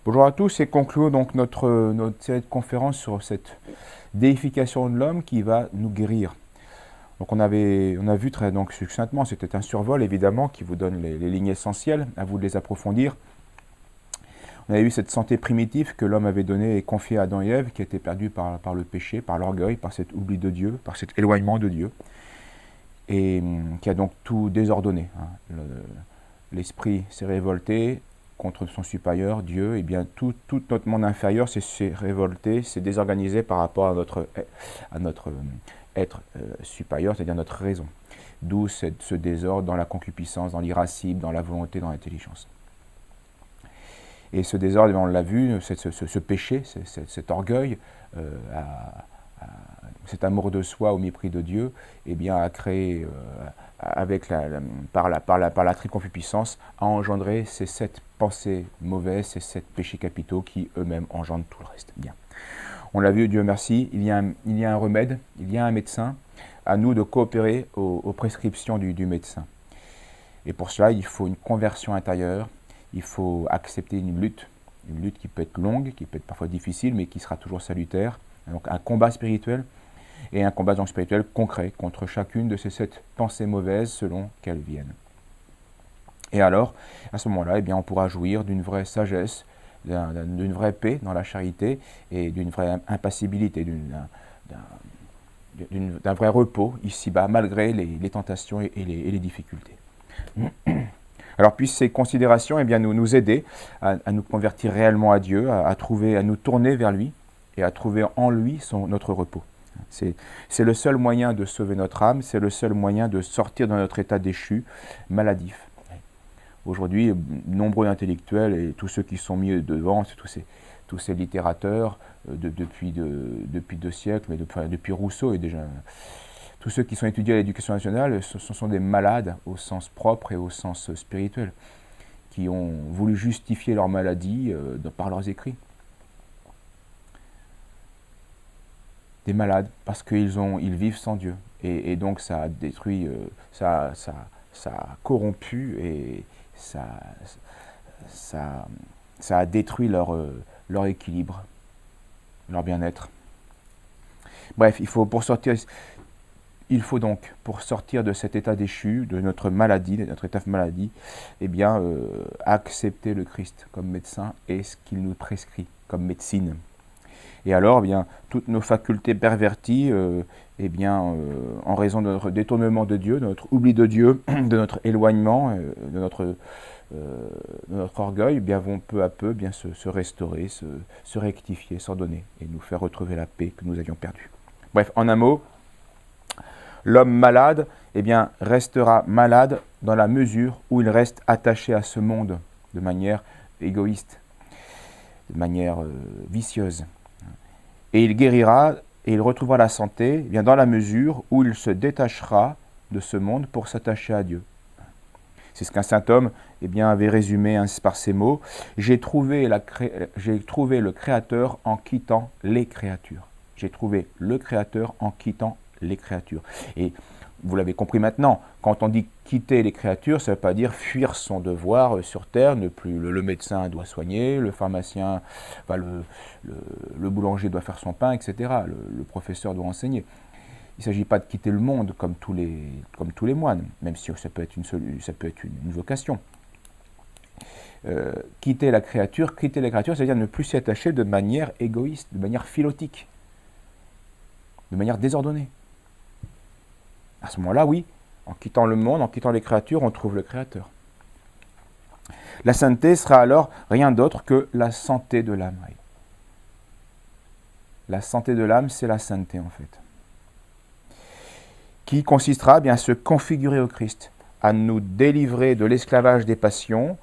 Bonjour à tous et concluons donc notre série de conférences sur cette déification de l'homme qui va nous guérir. Donc on a vu très donc, succinctement, c'était un survol évidemment qui vous donne les lignes essentielles, à vous de les approfondir. On avait vu cette santé primitive que l'homme avait donnée et confiée à Adam et Ève, qui a été perdue par le péché, par l'orgueil, par cet oubli de Dieu, par cet éloignement de Dieu, et qui a donc tout désordonné. L'esprit s'est révolté contre son supérieur, Dieu, et bien tout notre monde inférieur s'est révolté, s'est désorganisé par rapport à notre être supérieur, c'est-à-dire notre raison. D'où ce désordre dans la concupiscence, dans l'irascible, dans la volonté, dans l'intelligence. Et ce désordre, on l'a vu, ce péché, cet orgueil, cet amour de soi au mépris de Dieu, eh bien, a créé, par la triconcupiscence, a engendré ces 7 pensées mauvaises, ces 7 péchés capitaux qui eux-mêmes engendrent tout le reste. Bien. On l'a vu, Dieu merci, il y a un remède, il y a un médecin, à nous de coopérer aux prescriptions du médecin. Et pour cela, il faut une conversion intérieure, il faut accepter une lutte qui peut être longue, qui peut être parfois difficile, mais qui sera toujours salutaire. Donc un combat spirituel, et un combat donc spirituel concret contre chacune de ces 7 pensées mauvaises selon qu'elles viennent. Et alors, à ce moment-là, eh bien, on pourra jouir d'une vraie sagesse, d'une vraie paix dans la charité et d'une vraie impassibilité, d'un vrai repos ici-bas, malgré les tentations et les difficultés. Alors puissent ces considérations eh bien, nous aider à nous convertir réellement à Dieu, à nous tourner vers lui et à trouver en lui notre repos. C'est le seul moyen de sauver notre âme, c'est le seul moyen de sortir de notre état déchu, maladif. Aujourd'hui, nombreux intellectuels et tous ceux qui sont mis devant, tous ces littérateurs depuis 2 siècles, mais depuis Rousseau et déjà, tous ceux qui sont étudiés à l'éducation nationale, ce sont des malades au sens propre et au sens spirituel, qui ont voulu justifier leur maladie par leurs écrits. Des malades parce qu'ils vivent sans Dieu. Et donc ça a détruit, ça a corrompu et ça a détruit leur équilibre, leur bien-être. Bref, il faut donc, pour sortir de cet état déchu, de notre maladie, de notre état de maladie, eh bien, accepter le Christ comme médecin et ce qu'il nous prescrit comme médecine. Et alors, eh bien, toutes nos facultés perverties, en raison de notre détournement de Dieu, de notre oubli de Dieu, de notre éloignement, de notre orgueil, eh bien, vont peu à peu bien, se restaurer, se rectifier, s'ordonner et nous faire retrouver la paix que nous avions perdue. Bref, en un mot, l'homme malade eh bien, restera malade dans la mesure où il reste attaché à ce monde de manière égoïste, de manière vicieuse. Et il guérira et il retrouvera la santé eh bien, dans la mesure où il se détachera de ce monde pour s'attacher à Dieu. C'est ce qu'un saint homme eh bien, avait résumé par ces mots. J'ai trouvé le Créateur en quittant les créatures. J'ai trouvé le Créateur en quittant les créatures. Et vous l'avez compris maintenant, quand on dit quitter les créatures, ça ne veut pas dire fuir son devoir sur terre, ne plus le médecin doit soigner, le pharmacien, le boulanger doit faire son pain, etc. Le professeur doit enseigner. Il ne s'agit pas de quitter le monde comme tous les moines, même si ça peut être une vocation. Quitter la créature, c'est-à-dire ne plus s'y attacher de manière égoïste, de manière philotique, de manière désordonnée. À ce moment-là, oui, en quittant le monde, en quittant les créatures, on trouve le Créateur. La sainteté sera alors rien d'autre que la santé de l'âme. La santé de l'âme, c'est la sainteté en fait. Qui consistera bien à se configurer au Christ, à nous délivrer de l'esclavage des passions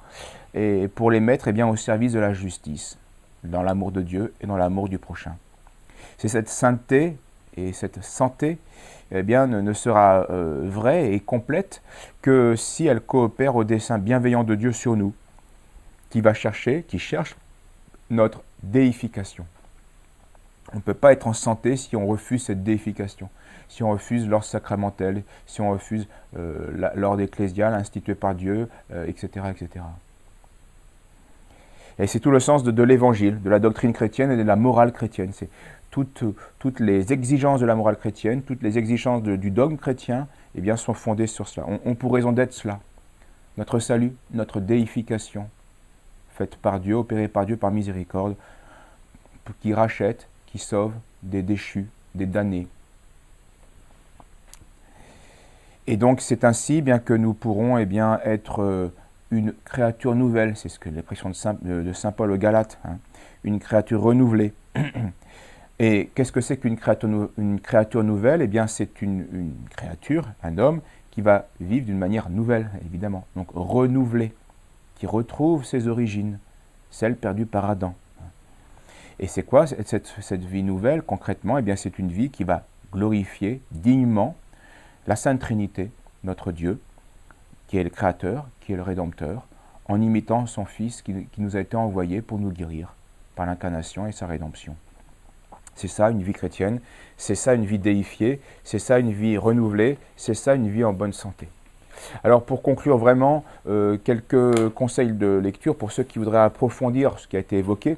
et pour les mettre bien, au service de la justice, dans l'amour de Dieu et dans l'amour du prochain. C'est cette sainteté et cette santé eh bien, ne sera vraie et complète que si elle coopère au dessein bienveillant de Dieu sur nous, qui cherche notre déification. On ne peut pas être en santé si on refuse cette déification, si on refuse l'ordre sacramentel, si on refuse l'ordre ecclésial institué par Dieu, etc., etc. Et c'est tout le sens de l'Évangile, de la doctrine chrétienne et de la morale chrétienne. C'est toutes les exigences de la morale chrétienne, toutes les exigences du dogme chrétien, eh bien, sont fondées sur cela. On pour raison d'être cela. Notre salut, notre déification, faite par Dieu, opérée par Dieu par miséricorde, qui rachète, qui sauve des déchus, des damnés. Et donc c'est ainsi bien que nous pourrons être une créature nouvelle, c'est ce que l'expression de Saint Paul aux Galates, une créature renouvelée. Et qu'est-ce que c'est qu'une créature nouvelle? Eh bien c'est une créature, un homme, qui va vivre d'une manière nouvelle, évidemment, donc renouvelée, qui retrouve ses origines, celles perdues par Adam. Et c'est quoi cette vie nouvelle, concrètement? Eh bien c'est une vie qui va glorifier dignement la Sainte Trinité, notre Dieu, qui est le Créateur, qui est le Rédempteur, en imitant son Fils qui nous a été envoyé pour nous guérir par l'incarnation et sa rédemption. C'est ça une vie chrétienne, c'est ça une vie déifiée, c'est ça une vie renouvelée, c'est ça une vie en bonne santé. Alors pour conclure vraiment, quelques conseils de lecture pour ceux qui voudraient approfondir ce qui a été évoqué.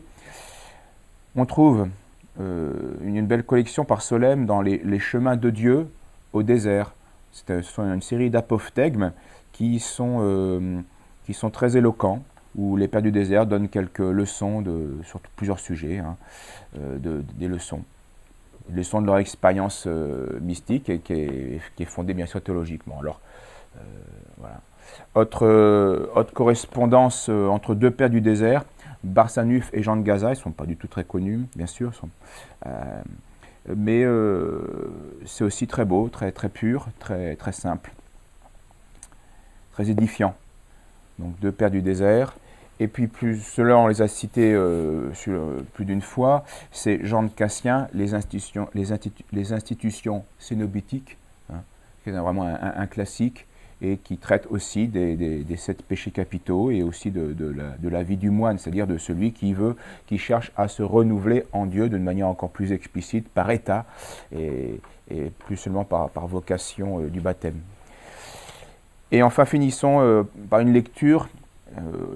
On trouve une belle collection par Solesmes dans les chemins de Dieu au désert. Ce sont une série d'apophthegmes qui sont très éloquents, où les pères du désert donnent quelques leçons sur plusieurs sujets, des leçons de leur expérience mystique et qui est fondée bien sûr théologiquement. Alors, voilà. Autre correspondance entre deux pères du désert, Barsanuph et Jean de Gaza, ils ne sont pas du tout très connus, bien sûr, mais c'est aussi très beau, très, très pur, très, très simple, très édifiant. Donc deux pères du désert. Et puis ceux-là, on les a cités plus d'une fois, c'est Jean de Cassien, les institutions cénobitiques, qui est vraiment un classique, et qui traite aussi des 7 péchés capitaux et aussi de la vie du moine, c'est-à-dire de celui qui cherche à se renouveler en Dieu d'une manière encore plus explicite, par état, et plus seulement par vocation du baptême. Et enfin, finissons par une lecture,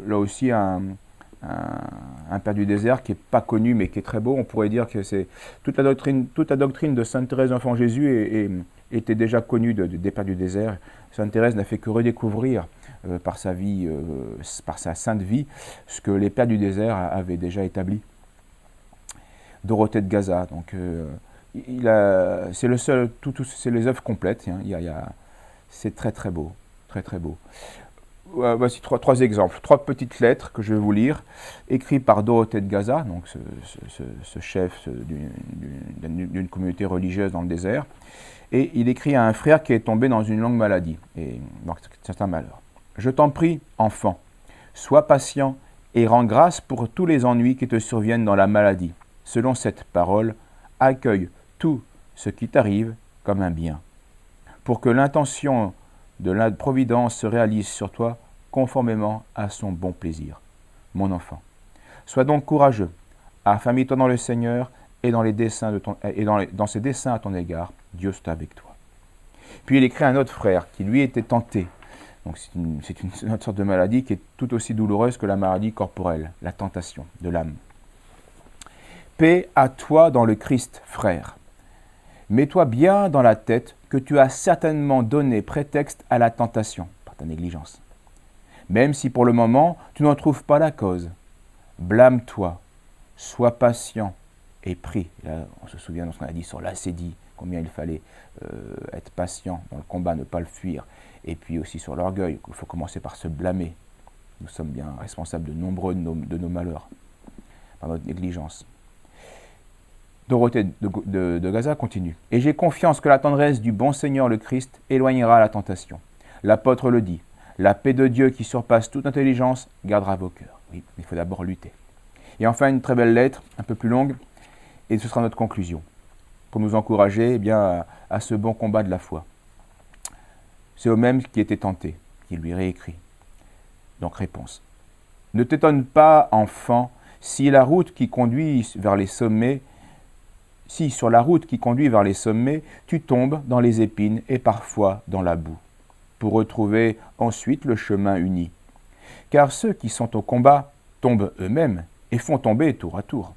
là aussi un père du désert qui n'est pas connu mais qui est très beau. On pourrait dire que c'est toute la doctrine de Sainte Thérèse d'Enfant Jésus était déjà connue des pères du désert. Sainte Thérèse n'a fait que redécouvrir par sa vie, par sa sainte vie, ce que les pères du désert avaient déjà établi. Dorothée de Gaza, donc c'est le seul, c'est les œuvres complètes. C'est très très beau, très très beau. Voici trois exemples, 3 petites lettres que je vais vous lire, écrites par Dorothée de Gaza, donc ce chef d'une communauté religieuse dans le désert. Et il écrit à un frère qui est tombé dans une longue maladie, et dans certains malheurs. « Je t'en prie, enfant, sois patient et rends grâce pour tous les ennuis qui te surviennent dans la maladie. Selon cette parole, accueille tout ce qui t'arrive comme un bien, pour que l'intention de la providence se réalise sur toi conformément à son bon plaisir. Mon enfant, sois donc courageux, affermis-toi dans le Seigneur et dans ses desseins à ton égard, Dieu est avec toi. » Puis il écrit à un autre frère qui lui était tenté. Donc c'est une autre sorte de maladie qui est tout aussi douloureuse que la maladie corporelle, la tentation de l'âme. « Paix à toi dans le Christ, frère. Mets-toi bien dans la tête que tu as certainement donné prétexte à la tentation par ta négligence. Même si pour le moment tu n'en trouves pas la cause, blâme-toi, sois patient et prie. Là, on se souvient de ce qu'on a dit sur l'ascédie, combien il fallait être patient dans le combat, ne pas le fuir. Et puis aussi sur l'orgueil, il faut commencer par se blâmer. Nous sommes bien responsables de nombreux de nos malheurs, par notre négligence. Dorothée de Gaza continue. « Et j'ai confiance que la tendresse du bon Seigneur le Christ éloignera la tentation. L'apôtre le dit, la paix de Dieu qui surpasse toute intelligence gardera vos cœurs. » Oui, il faut d'abord lutter. Et enfin, une très belle lettre, un peu plus longue, et ce sera notre conclusion, pour nous encourager à ce bon combat de la foi. C'est au même qui était tenté, qui lui réécrit. Donc réponse. « Ne t'étonne pas, enfant, si sur la route qui conduit vers les sommets, tu tombes dans les épines et parfois dans la boue, pour retrouver ensuite le chemin uni. Car ceux qui sont au combat tombent eux-mêmes et font tomber tour à tour.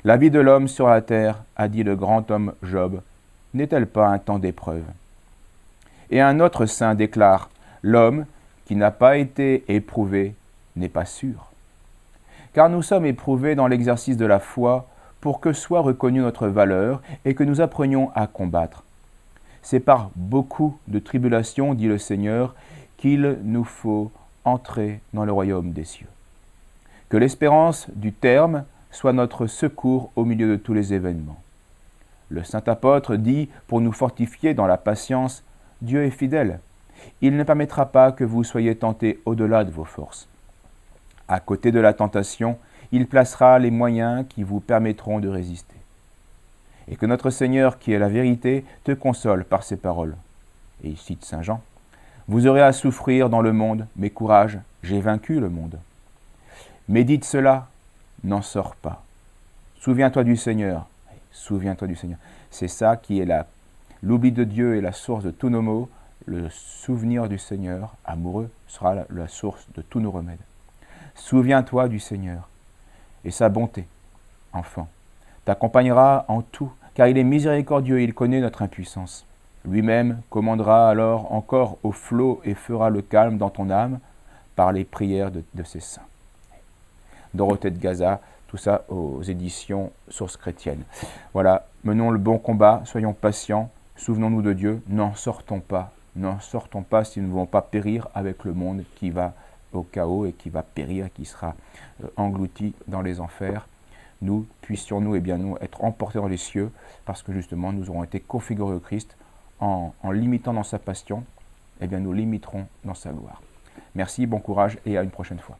La vie de l'homme sur la terre, a dit le grand homme Job, n'est-elle pas un temps d'épreuve? Et un autre saint déclare, l'homme qui n'a pas été éprouvé n'est pas sûr. Car nous sommes éprouvés dans l'exercice de la foi pour que soit reconnue notre valeur et que nous apprenions à combattre. C'est par beaucoup de tribulations, dit le Seigneur, qu'il nous faut entrer dans le royaume des cieux. Que l'espérance du terme soit notre secours au milieu de tous les événements. Le saint apôtre dit, pour nous fortifier dans la patience, Dieu est fidèle. Il ne permettra pas que vous soyez tentés au-delà de vos forces. À côté de la tentation, il placera les moyens qui vous permettront de résister. Et que notre Seigneur, qui est la vérité, te console par ces paroles. Et il cite saint Jean. Vous aurez à souffrir dans le monde, mais courage, j'ai vaincu le monde. Médite cela, n'en sors pas. Souviens-toi du Seigneur. Souviens-toi du Seigneur. C'est ça qui est l'oubli de Dieu est la source de tous nos maux. Le souvenir du Seigneur, amoureux, sera la source de tous nos remèdes. Souviens-toi du Seigneur. Et sa bonté, enfant, t'accompagnera en tout, car il est miséricordieux et il connaît notre impuissance. Lui-même commandera alors encore au flot et fera le calme dans ton âme par les prières de ses saints. Dorothée de Gaza, tout ça aux éditions Sources chrétiennes. Voilà, menons le bon combat, soyons patients, souvenons-nous de Dieu, n'en sortons pas si nous ne voulons pas périr avec le monde qui va au chaos et qui va périr, qui sera englouti dans les enfers. Nous, puissions-nous nous être emportés dans les cieux, parce que justement nous aurons été configurés au Christ en l'imitant dans sa passion, nous l'imiterons dans sa gloire. Merci, bon courage et à une prochaine fois.